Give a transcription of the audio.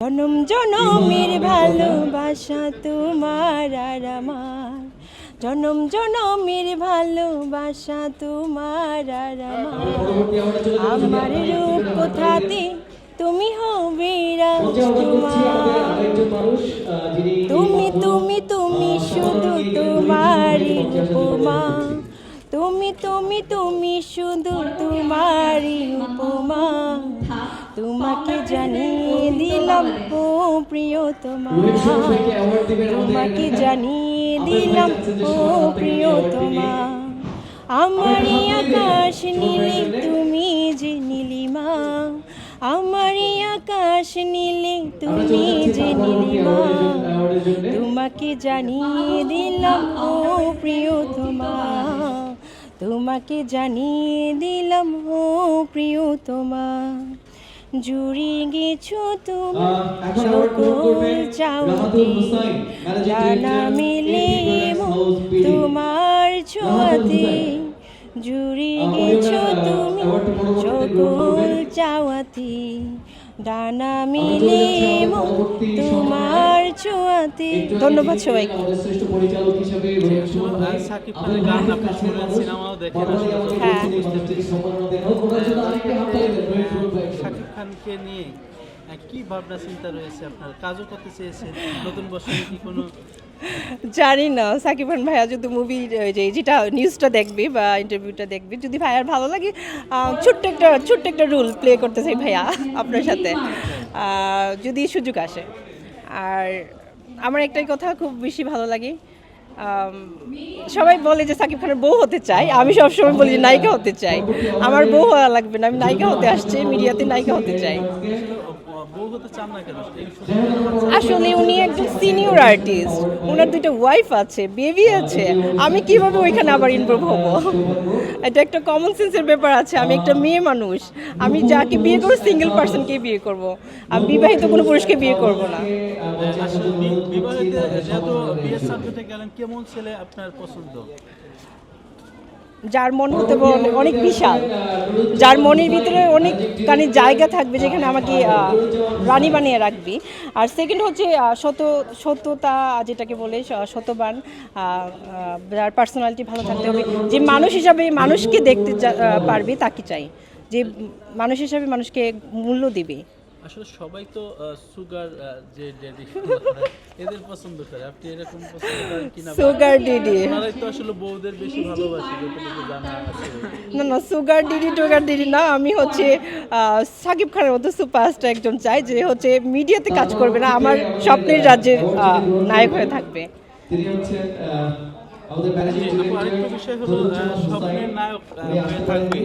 জনম জনমের ভালোবাসা তোমার আর আমার, জনম জনমের ভালোবাসা তোমার আর আমার রূপ কোথাতে তুমি হবে রাজকুমার। তুমি তুমি তুমি শুধু তোমারই উপমা, তুমি তুমি তুমি শুধু তোমারই উপমা। তোমাকে জানিয়ে দিলাম ও প্রিয়তমা, তোমাকে জানিয়ে দিলাম ও প্রিয়তমা। আমারই আকাশ নীলে তুমি যে নীলিমা, আমারই আকাশ নীলে তুমি যে নীলিমা। তোমাকে জানিয়ে দিলাম ও প্রিয়তমা, তোমাকে জানিয়ে দিলাম ও প্রিয়তমা। জুড়ে গেছো তুমি সকল চাওয়াতে, জানা মেলে তোমার ছোঁয়াতে। জুড়ে গেছো তুমি সকল চাওয়াতে, ডানা মিলে তোমার ছোঁয়াতে। ধন্যবাদ সবাইকে। সাকিব খানের গান আপনি শুনেন, সিনেমাও দেখেন। হ্যাঁ, সাকিব খানকে নিয়ে কি ভাবনা চিন্তা রয়েছে আপনার? কাজও করতে চেয়েছেন নতুন বছরে কি কোনো? জানি না, সাকিব খান ভাইয়া যদি মুভি যেটা নিউজটা দেখবে বা ইন্টারভিউটা দেখবে, যদি ভাইয়ার ভালো লাগে, ছোট্ট একটা রোল প্লে করতে চাই ভাইয়া আপনার সাথে, যদি সুযোগ আসে। আর আমার একটাই কথা খুব বেশি ভালো লাগে, সবাই বলে যে সাকিব খানের বউ হতে চাই, আমি সবসময় বলি যে নায়িকা হতে চাই। আমার বউ হওয়া লাগবে না, আমি নায়িকা হতে আসছি, মিডিয়াতে নায়িকা হতে চাই। বউ হতে চান না কেন? আসলে উনি একজন সিনিয়র আর্টিস্ট, ওনার দুটো ওয়াইফ আছে, বেবি আছে, আমি কিভাবে ওইখানে আবার ইনভলভ হব? এটা একটা কমন সেন্সের ব্যাপার আছে। আমি একটা মেয়ে মানুষ, আমি যাকে বিয়ে করবো সিঙ্গেল পার্সনকে বিয়ে করব, আমি বিবাহিত কোনো পুরুষকে বিয়ে করব না। আসলে বিবাহিত যেহেতু বিয়ের সাবজেক্টে গেলেন, কেমন ছেলে আপনার পছন্দ? যার মন হতে অনেক বিশাল, যার মনের ভিতরে অনেকখানি জায়গা থাকবে যেখানে আমাকে রানী বানিয়ে রাখবি। আর সেকেন্ড হচ্ছে সত্যতা, যেটাকে বলে সত্যবান, যার পার্সোনালিটি ভালো থাকতে হবে, যে মানুষ হিসাবে মানুষকে দেখতে পারবে তাকে চাই, যে মানুষ হিসাবে মানুষকে মূল্য দিবে। আসলে সবাই তো সুগার যে ড্যাডি এদের পছন্দ করে, আপনি এরকম পছন্দ করেন কিনা? সুগার ডিডি আপনারাই তো আসলে বউদের বেশি ভালোবাসে, যতটুকু জানা আছে। না, সুগার ডিডি না, আমি হচ্ছে সাকিব খানের মতো সুপারস্টার একজন চাই, যে হচ্ছে মিডিয়াতে কাজ করবে না, আমার স্বপ্নের রাজ্যের নায়ক হয়ে থাকবে। আরেকটা বিষয় হলো স্বপ্নের নায়ক হয়ে থাকবে।